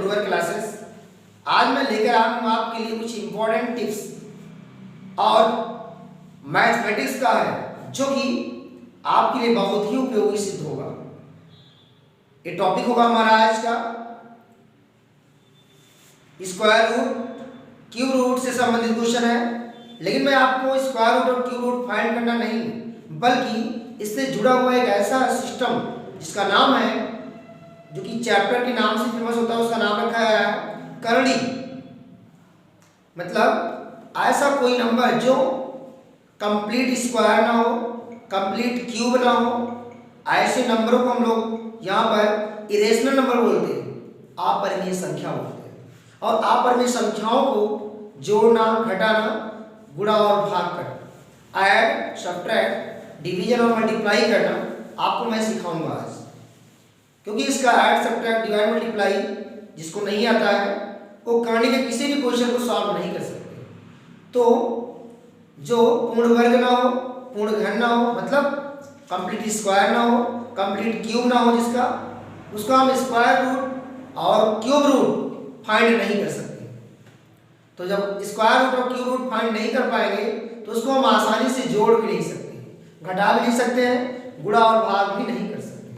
Improver classes. आज मैं लेकर आया हूँ आपके लिए कुछ इंपॉर्टेंट टिप्स और मैथमेटिक्स का है जो कि आपके लिए बहुत ही उपयोगी सिद्ध होगा। ये टॉपिक होगा हमारा आज का स्क्वायर रूट, क्यूब रूट से संबंधित क्वेश्चन है। लेकिन मैं आपको स्क्वायर रूट और क्यूब रूट फाइंड करना नहीं, बल्कि इससे जुड़ा हुआ एक ऐसा सिस्टम जिसका नाम है, जो कि चैप्टर के नाम से फेमस होता है, उसका नाम रखा है करड़ी। मतलब ऐसा कोई नंबर जो कंप्लीट स्क्वायर ना हो, कंप्लीट क्यूब ना हो, ऐसे नंबरों को हम लोग यहाँ पर इरेशनल नंबर बोलते हैं, अपरिमेय संख्या बोलते हैं। और अपरिमेय संख्याओं को जोड़ना, घटाना, गुणा और भाग करना, ऐड, सब्ट्रैक्ट, डिवीजन और मल्टीप्लाई करना आपको मैं सिखाऊंगा आज। क्योंकि इसका ऐड, सब्ट्रैक्ट, डिवाइड, मल्टीप्लाई जिसको नहीं आता है वो करने के किसी भी क्वेश्चन को सॉल्व नहीं कर सकते। तो जो पूर्ण वर्ग ना हो, पूर्ण घन ना हो, मतलब कंप्लीट स्क्वायर ना हो, कंप्लीट क्यूब ना हो, जिसका उसका हम स्क्वायर रूट और क्यूब रूट फाइंड नहीं कर सकते। तो जब स्क्वायर रूट और क्यूब रूट फाइंड नहीं कर पाएंगे तो उसको हम आसानी से जोड़ भी नहीं सकते, घटा भी नहीं सकते हैं, गुणा और भाग भी नहीं कर सकते।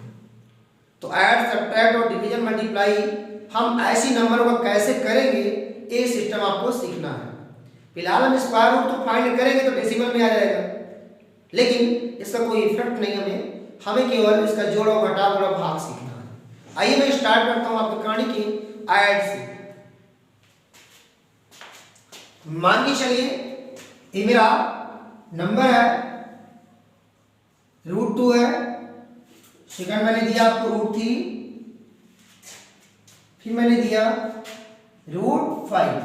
तो ऐड, सब्ट्रैक्ट और डिवीजन, मल्टीप्लाई हम ऐसी नंबरों का कैसे करेंगे, ये सिस्टम आपको सीखना है। फिलहाल हम स्क्वायर रूट तो फाइंड करेंगे तो डेसिमल में आ जाएगा, लेकिन इसका कोई इफेक्ट नहीं, हमें केवल इसका जोड़ और घटा, गुणा, भाग सीखना है। आइए मैं स्टार्ट करता हूँ आपकी कहानी की ऐड से। मान के चलिए ये मेरा नंबर है √2 है, सेकंड मैंने दिया आपको √3, फिर मैंने दिया √5।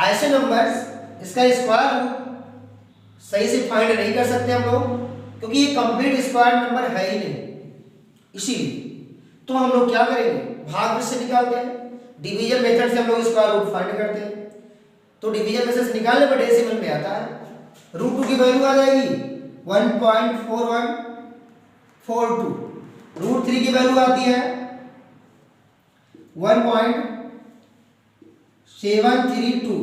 ऐसे नंबर्स इसका स्क्वायर रूट सही से फाइंड नहीं कर सकते हम लोग, क्योंकि ये कंप्लीट स्क्वायर नंबर है ही नहीं। इसीलिए तो हम लोग क्या करेंगे, भाग से निकालते हैं, डिवीजन मेथड से हम लोग स्क्वायर रूट फाइंड करते हैं। तो डिवीजन में से निकालने पर डेसिमल में आता है। √2 की वैल्यू आ जाएगी 1.4142। √3 की वैल्यू आती है 1.732।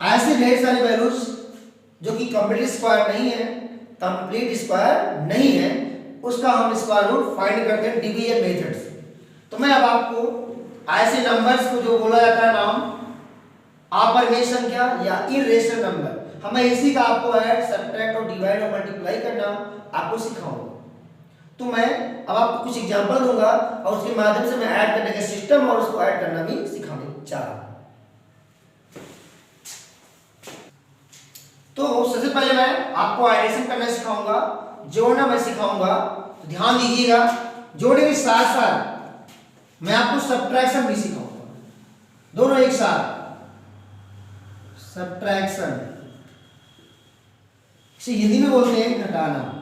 ऐसे ढेर सारी वैल्यूज जो कि कंप्लीट स्क्वायर नहीं है, कंप्लीट स्क्वायर नहीं है, उसका हम स्क्वायर रूट फाइंड करते हैं डिवीजन मेथड से। तो मैं अब आपको ऐसे नंबर्स को जो बोला जाता है नाम अपरिमेय संख्या या इरेशनल नंबर, हमें इसी का आपको ऐड, सब्ट्रैक्ट और डिवाइड और मल्टीप्लाई करना आपको सिखाऊंगा। तो मैं अब आपको कुछ एग्जांपल दूंगा और उसके माध्यम से मैं ऐड करने का सिस्टम और उसको ऐड करना भी सिखाने जा रहा हूं। तो सबसे पहले मैं आपको एडिशन करना सिखाऊंगा, जोड़ना मैं सिखाऊंगा। तो ध्यान दीजिएगा, जोड़ने के साथ साथ मैं आपको सब्ट्रैक्शन भी सिखाऊंगा, दोनों एक साथ। सब्ट्रैक्शन इसे हिंदी में बोलते हैं घटाना।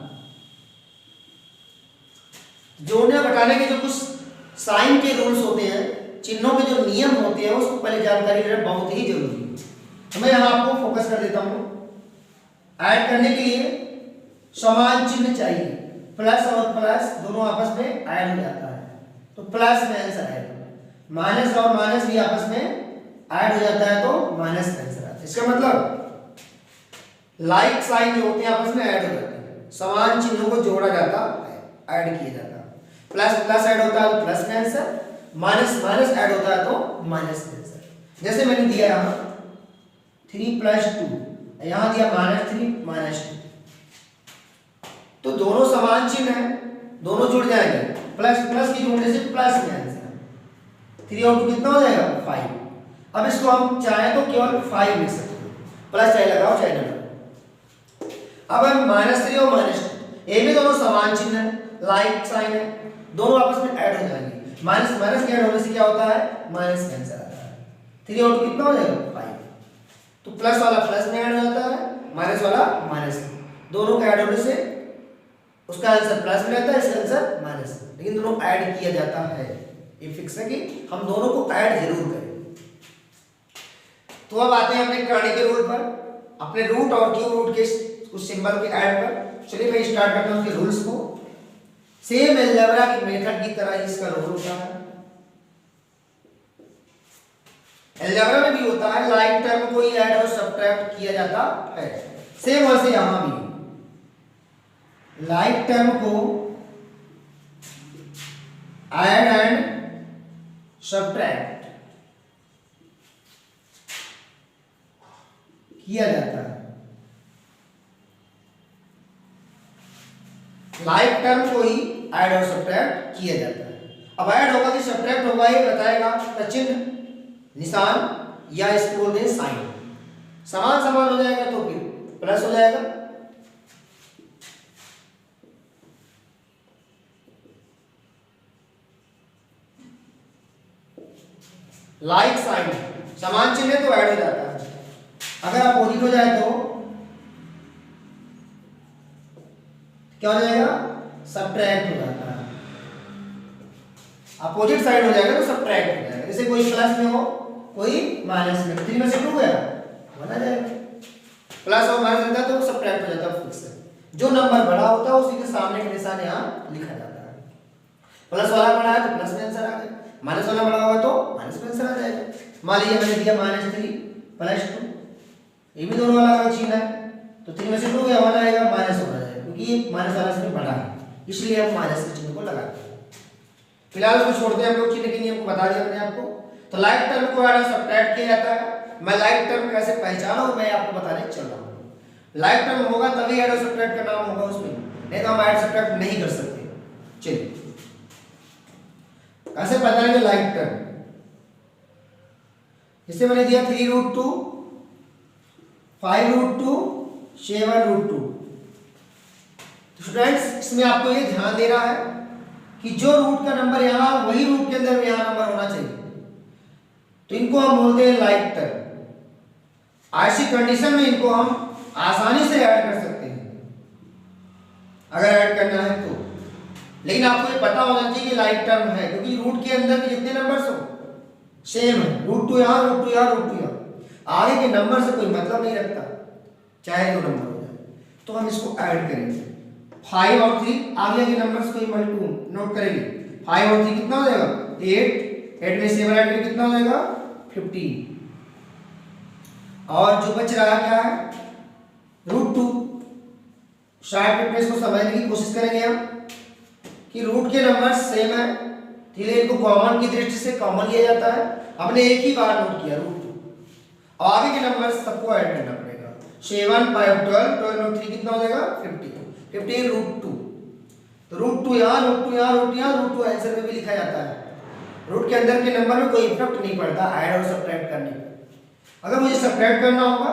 जोड़ने और घटाने के जो कुछ साइन के रूल्स होते हैं, चिन्हों के जो नियम होते हैं, उसको पहले जानकारी लेना बहुत ही जरूरी है। तो मैं यहां आपको फोकस कर देता हूं। ऐड करने के लिए समान चिन्ह चाहिए, प्लस और प्लस दोनों आपस में ऐड हो जाता है, तो प्लस में आंसर आएगा। माइनस और माइनस भी आपस में ऐड हो जाता है, तो माइनस का आंसर आता है। इसका मतलब लाइक साइन जो होते हैं आपस में ऐड हो जाते हैं, समान चिन्हों को जोड़ा जाता है, ऐड किया जाता है। प्लस प्लस ऐड होता है तो प्लस में आंसर, माइनस माइनस ऐड होता है तो माइनस में आंसर। जैसे मैंने दिया यहाँ 3 + 2, यहाँ दिया -3 - 2, तो दोनों समान चिन्ह है, दोनों जुड़ जाएंगे। प्लस प्लस की जोड़ने से प्लस में आंसर। 3 और 2 कितना हो जाएगा 5। अब इसको हम चाहे तो केवल 5 लिख सकते हैं, प्लस चाहे लगाओ चाहे ना लगाओ। अब हम -3 और -2, ये भी दोनों समान चिन्ह है, लाइक साइन है, दोनों आपस में ऐड हो जाएंगे। माइनस माइनस के ऐड होने से क्या होता है, माइनस का आंसर आता है। 3 और 2 कितना हो जाएगा 5। तो प्लस वाला प्लस में ऐड हो जाता है, माइनस वाला माइनस में, दोनों का ऐड होने से उसका आंसर प्लस में आता है, इसका आंसर माइनस में, लेकिन दोनों ऐड किया जाता है। ये फिक्स है कि हम दोनों को ऐड जरूर करें। तो अब आते हैं अपने करने के रूल पर, अपने रूट और क्यूब रूट के कुछ सिंबल के ऐड पर। चलिए मैं स्टार्ट करता हूं उसके रूल्स को। सेम अलजेब्रा की मेथड की तरह इसका रूल होता है। अलजेब्रा में भी होता है, लाइक टर्म को ही ऐड और सब्ट्रैक्ट किया जाता है। सेम वैसे यहां भी लाइक टर्म को ऐड एंड सब्ट्रैक्ट किया जाता है। लाइक टर्म को ही ऐड और सब्ट्रैक्ट किया जाता है। अब ऐड होगा कि सब्ट्रैक्ट होगा ये बताएगा का चिन्ह, निशान या इसको बोलते हैं साइन। समान समान हो जाएगा तो फिर प्लस हो जाएगा, लाइक साइन समान चिन्ह है तो ऐड हो जाता है। अगर अपोजिट हो जाए तो क्या हो जाएगा, सब्ट्रैक्ट हो जाता है। अपोजिट साइड हो जाएगा तो सब्ट्रैक्ट हो जाएगा। जैसे कोई प्लस में हो कोई माइनस में, 3 में से 2 गया 1 आ जाएगा। प्लस और माइनस रहता है तो सब्ट्रैक्ट हो जाता है फिक्स। जो नंबर बड़ा होता है उसी के सामने का निशान यहाँ लिखा जाता है। प्लस वाला बड़ा है तो प्लस में आंसर आ गया, माइनस वाला बड़ा हुआ तो माइनस में आंसर आ जाएगा। मान लीजिए मैंने दिया -3 +2, ये भी दोनों वाला का चिन्ह है तो 3 में से 2 गया 1 आएगा, माइनस हो जाएगा क्योंकि ये माइनस वाला से बड़ा है, इसलिए हम माइनस के चिन्ह को लगाते हैं। फिलहाल इसको छोड़ते हैं हम लोग, चिन्ह के नियम को बता दिया मैंने आपको। तो लाइक टर्म को ऐड और सब्ट्रैक्ट किया जाता है। मैं लाइक टर्म कैसे पहचानूं मैं आपको बताने चल रहा हूं। लाइक टर्म होगा तभी ऐड और सब्ट्रैक्ट का नाम होगा उसमें, नहीं तो हम ऐड सब्ट्रैक्ट नहीं कर सकते। चलिए कैसे पहचानेंगे लाइक टर्म। जैसे मैंने दिया 3√2, 5√2, 7√2। तो स्टूडेंट्स इसमें आपको ये ध्यान देना है कि जो रूट का नंबर यहाँ वही रूट के अंदर यहाँ नंबर होना चाहिए, तो इनको हम बोलते हैं लाइक टर्म। ऐसी कंडीशन में इनको हम आसानी से ऐड कर सकते हैं अगर ऐड करना है तो। लेकिन आपको ये पता होना चाहिए कि लाइक टर्म है, क्योंकि रूट के अंदर के जितने नंबर्स हो सेम है, √2 यहाँ, √2 यहाँ, √2 यहाँ, आगे के नंबर से कोई मतलब नहीं रखता चाहे जो नंबर हो जाए। तो हम इसको ऐड करेंगे 5 और 3, आगे के नंबर्स को मल्टीप्लाई नोट करेंगे। 5 और 3 कितना हो जाएगा 8, 8 में 7 ऐड करके कितना हो जाएगा 15। और जो बच रहा क्या है √2। शार्ट कट में इसको समझने की कोशिश करेंगे हम कि रूट के नंबर सेम है, इसलिए इनको कॉमन की दृष्टि से कॉमन लिया जाता है। हमने एक ही बार नोट किया √2, और आगे के नंबर सबको ऐड करना पड़ेगा। 7, 5, 12, 12 और 3 कितना हो जाएगा 15, 15 √2। तो √2 यहाँ, √2 यहाँ, √2 यहाँ, √2 आंसर में भी लिखा जाता है। रूट के अंदर के नंबर में कोई इफेक्ट नहीं पड़ता ऐड और सब्ट्रैक्ट करने का। अगर मुझे सब्ट्रैक्ट करना होगा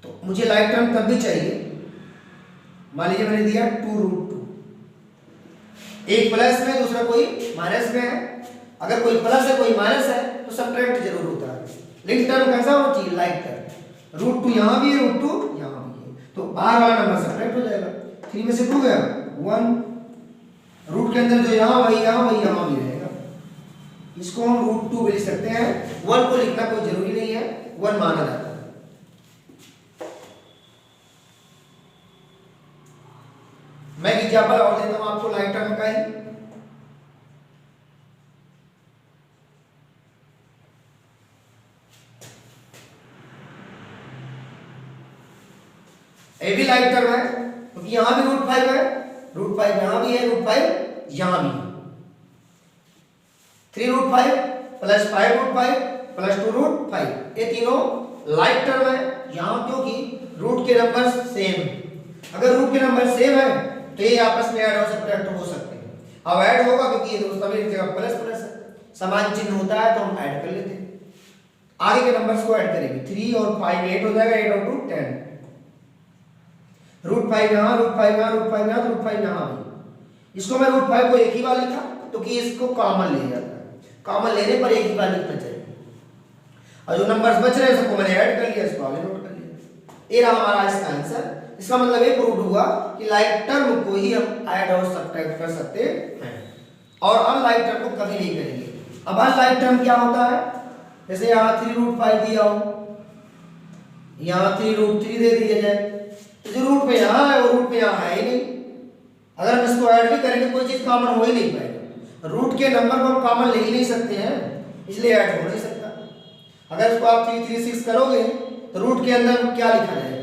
तो मुझे लाइक टर्म तब भी चाहिए। मान लीजिए मैंने दिया 2√2, एक प्लस में दूसरा कोई माइनस में है। अगर कोई प्लस है कोई माइनस है तो सब्ट्रैक्ट जरूर होता है। लेकिन टर्म कैसा होना चाहिए लाइक टर्म। √2 यहाँ भी है, √2 यहाँ भी है, तो बाहर वाला नंबर सब्ट्रैक्ट हो जाएगा। 3 में से 2 गया 1, रूट के अंदर जो यहाँ वही यहाँ भी रहेगा। इसको हम √2 भी लिख सकते हैं। 1 को लिखना कोई जरूरी नहीं है, 1 माना जाता है। मैं एग्जांपल और देता हूं आपको लाइक टर्म का ही। ए भी लाइक टर्म है क्योंकि यहां भी √5 है, √5 यहां भी है, √5 यहां भी है। 3√5 + 5√5 + 2√5 ये तीनों लाइक टर्म है। यहां क्योंकि रूट के नंबर सेम है। अगर रूट के नंबर सेम है तो ये आपस में ऐड और सब्ट्रैक्ट हो सकते हैं। अब ऐड होगा क्योंकि ये दोस्तों में जगह प्लस प्लस है, समान चिन्ह होता है तो हम ऐड कर लेते हैं। आगे के नंबर्स को ऐड करेंगे। 3 और 5 8 हो जाएगा, 8 और 2 10। √5 यहाँ, √5 यहाँ, √5 यहाँ, √5 यहाँ भी। इसको मैं √5 को एक ही बार लिखा तो कि इसको कॉमन ले जाता है। कॉमन लेने पर एक ही बार लिखना चाहिए। और जो नंबर्स बच रहे हैं सबको मैंने ऐड कर लिया, इसको आगे नोट कर लिया। ये रहा हमारा इसका आंसर। इसका मतलब ये प्रूव हुआ कि लाइक टर्म को ही हम ऐड और सब्ट्रैक्ट कर सकते हैं और अनलाइक टर्म को कभी नहीं करेंगे। अब अनलाइक टर्म क्या होता है, जैसे यहाँ 3√5 दिया हो, यहाँ 3√3 दे दिया जाए, तो जो रूट पे यहाँ है वो रूट पे यहाँ है ही नहीं। अगर हम इसको ऐड भी करेंगे कोई चीज कॉमन हो ही नहीं पाएगा। रूट के नंबर को हम कॉमन ले ही नहीं सकते हैं, इसलिए ऐड हो नहीं सकता। अगर इसको आप 336 करोगे तो रूट के अंदर क्या लिखा जाएगा,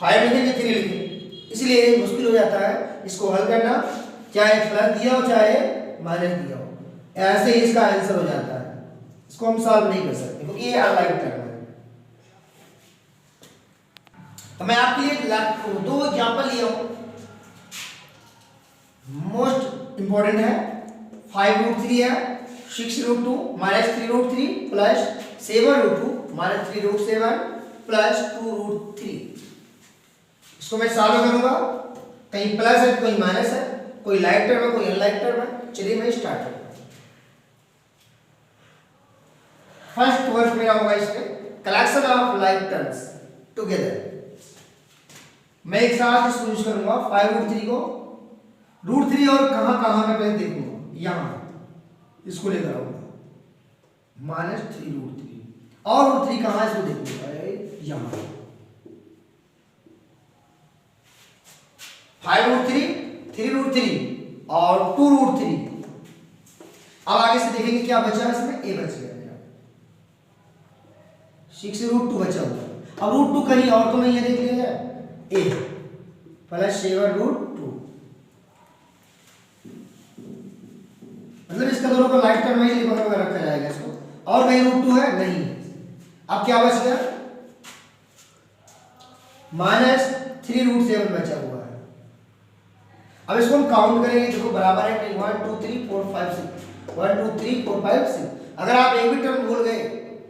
5 लिखेंगे 3 लिखेंगे, इसलिए मुश्किल हो जाता है इसको हल करना, चाहे प्लस दिया हो चाहे माइनस दिया हो, ऐसे ही इसका आंसर हो जाता है। इसको हम सॉल्व नहीं कर सकते क्योंकि ये अनलाइक टर्म है। तो मैं आपके लिए 2 एग्जांपल लिया हूं, मोस्ट इंपॉर्टेंट है। 5√3 है, 6√2 माइनस 3√3 प्लस 7√2 माइनस 3√7 प्लस 2√3। इसको मैं सॉल्व करूंगा, कहीं प्लस है कोई माइनस है, कोई लाइक टर्म है कोई अनलाइक टर्म है। चलिए मैं स्टार्ट करता हूं। फर्स्ट वर्क मेरा होगा इसमें collection of like terms together. मैं एक साथ इसको यूज करूंगा 5√3 को, √3 और कहां मैं पहले देखूंगा, यहां इसको लेकर आऊंगा माइनस 3√3 और √3 कहां इसको देखूंगा यहां 5√3 3√3 और 2√3। अब आगे से देखेंगे क्या बचा इसमें, ए बच गया मेरा, 6√2 बचा हुआ। अब √2 कहीं और तो नहीं है, देख लिया ए प्लस 7√2, मतलब इसका दोनों को लाइक टर्म में ही रखा जाएगा इसको, और कहीं √2 है नहीं। अब क्या बच गया, माइनस 3√7 बचा हुआ है। अब इसको हम काउंट करेंगे, देखो बराबर है 1 2 3 4 5 6 1 2 3 4 5 6। अगर आप एक भी टर्म भूल गए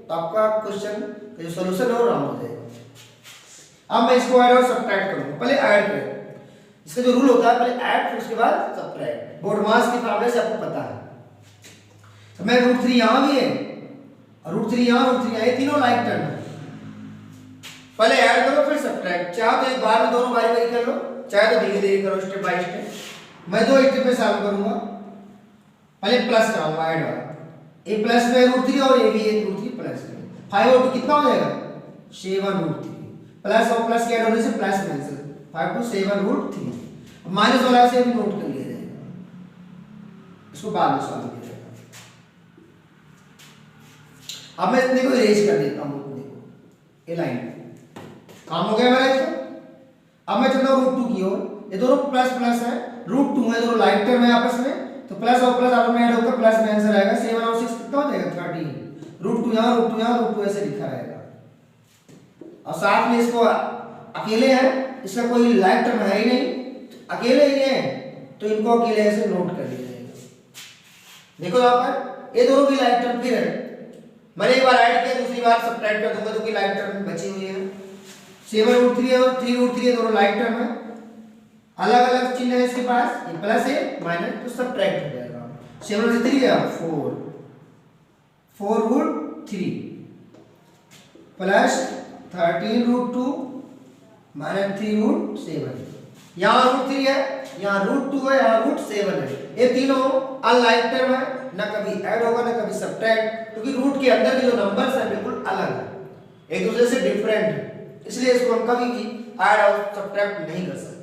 तो आपका क्वेश्चन का जो सॉल्यूशन है वो रॉन्ग हो जाएगा। अब मैं इसको ऐड और सब्ट्रैक्ट करूंगा, पहले ऐड करें, इसका जो रूल होता है पहले ऐड फिर उसके बाद सब्ट्रैक्ट, बोर्ड मास के फॉर्मूले से आपको पता है। तो मैं √3 यहां भी है और √3 यहां √3 यहां, ये तीनों लाइक टर्म है, पहले ऐड करो फिर सब्ट्रैक्ट। चाहे तो एक बार में दोनों बारी बारी कर लो, चाहे तो धीरे धीरे करो स्टेप बाय स्टेप। मैं 2 स्टेप में सॉल्व करूंगा, पहले प्लस कराऊंगा ऐड वाला, ए प्लस में √3 और ये भी √3 प्लस में 5 और 2 कितना हो जाएगा 7√3 प्लस और प्लस के ऐड होने से प्लस माइनस 5 to 7√3। माइनस वाला से भी नोट कर लिया जाएगा, इसको बाद में सॉल्व किया जाएगा। अब मैं इतने को इरेज कर देता हूं, देखो ये लाइन काम हो गया मेरा इसका। अब मैं चलता हूं √2 की ओर, ये दोनों प्लस प्लस है, √2 है, दोनों लाइक टर्म है आपस में, तो प्लस और प्लस आपस में ऐड होकर प्लस में आंसर आएगा 7 और 6 कितना हो जाएगा 13। √2 यहां √2 यहां √2 ऐसे लिखा रहेगा। और साथ में इसको अकेले है, इसका कोई लाइक टर्म है ही नहीं, अकेले ही है तो इनको अकेले ऐसे नोट कर लिया जाएगा। देखो यहाँ पर ये दोनों भी लाइक टर्म फिर है, मैंने एक बार ऐड किया दूसरी बार सब्ट्रैक्ट कर दूंगा, क्योंकि लाइक टर्म बची हुई है। 7√3 और 3√3 दोनों लाइक टर्म है, अलग अलग चिन्ह है इसके पास, ये प्लस है माइनस तो सब्ट्रैक्ट हो जाएगा। 7√3 है 4√3 प्लस 13√2 माइनस 3√7। यहाँ √3 है, यहाँ √2 है, यहाँ √7 है, ये तीनों अनलाइक टर्म है, ना कभी ऐड होगा ना कभी सब्ट्रैक्ट, क्योंकि रूट के अंदर के जो नंबर्स हैं बिल्कुल अलग है, एक दूसरे से डिफरेंट है, इसलिए इसको हम कभी भी ऐड और सब्ट्रैक्ट नहीं कर सकते।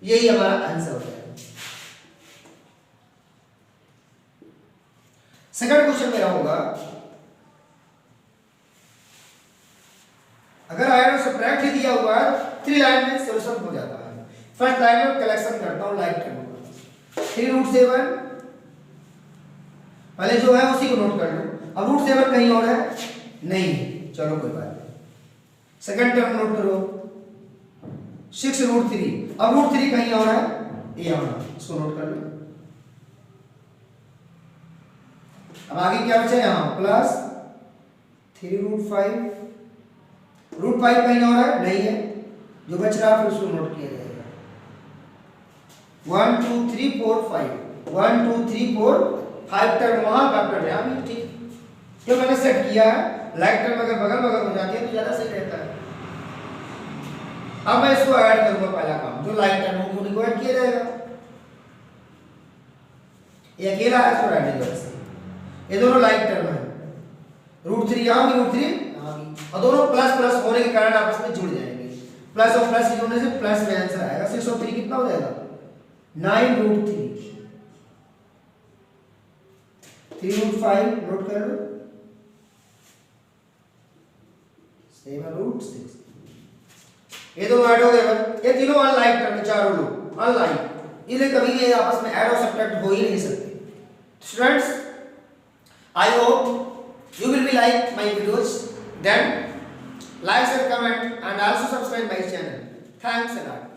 यही हमारा आंसर हो जाएगा। सेकंड क्वेश्चन मेरा होगा, अगर ऐड और सब्ट्रैक्ट ही दिया हुआ है 3 लाइन में सॉल्यूशन हो जाता है। फर्स्ट लाइन में कलेक्शन करता हूं लाइक टर्म का, 3√7 पहले जो है उसी को नोट कर लो। अब √7 कहीं और है नहीं, चलो कोई बात नहीं। सेकंड टर्म नोट करो 6√3, अब √3 कहीं और है, ये यहां, इसको नोट कर लो। अब आगे क्या बचा यहां प्लस 3√5, √5 कहीं और है नहीं है, जो बच रहा है फिर उसको नोट किया जाएगा। 1 2 3 4 5 1 2 3 4 5 टर्म वहां फैक्टर है अभी, ठीक जो मैंने सेट किया है। लाइक टर्म अगर बगल बगल हो जाती है तो ज्यादा सही रहता है। अब मैं इसको ऐड करूंगा, पहला काम जो लाइक टर्म हो उनको ऐड किया जाएगा। ये अकेला है तो ऐड नहीं कर, ये दोनों लाइक टर्म है, √3 यहां भी √3 यहां भी, और दोनों प्लस प्लस होने के कारण आपस में जुड़ जाएंगे। प्लस और प्लस जोड़ने से प्लस में आंसर आएगा। 6 और 3 कितना हो जाएगा 9√3। 3√5 नोट कर लो, सेम है √6। ये तो ऐड हो गए बस, ये तीनों अनलाइक टर्म, चारों लोग अनलाइक, इसलिए कभी भी आपस में ऐड और सब्ट्रैक्ट हो ही नहीं सकते। Students, I hope you will be like my videos, then like and comment and also subscribe my channel. Thanks a lot.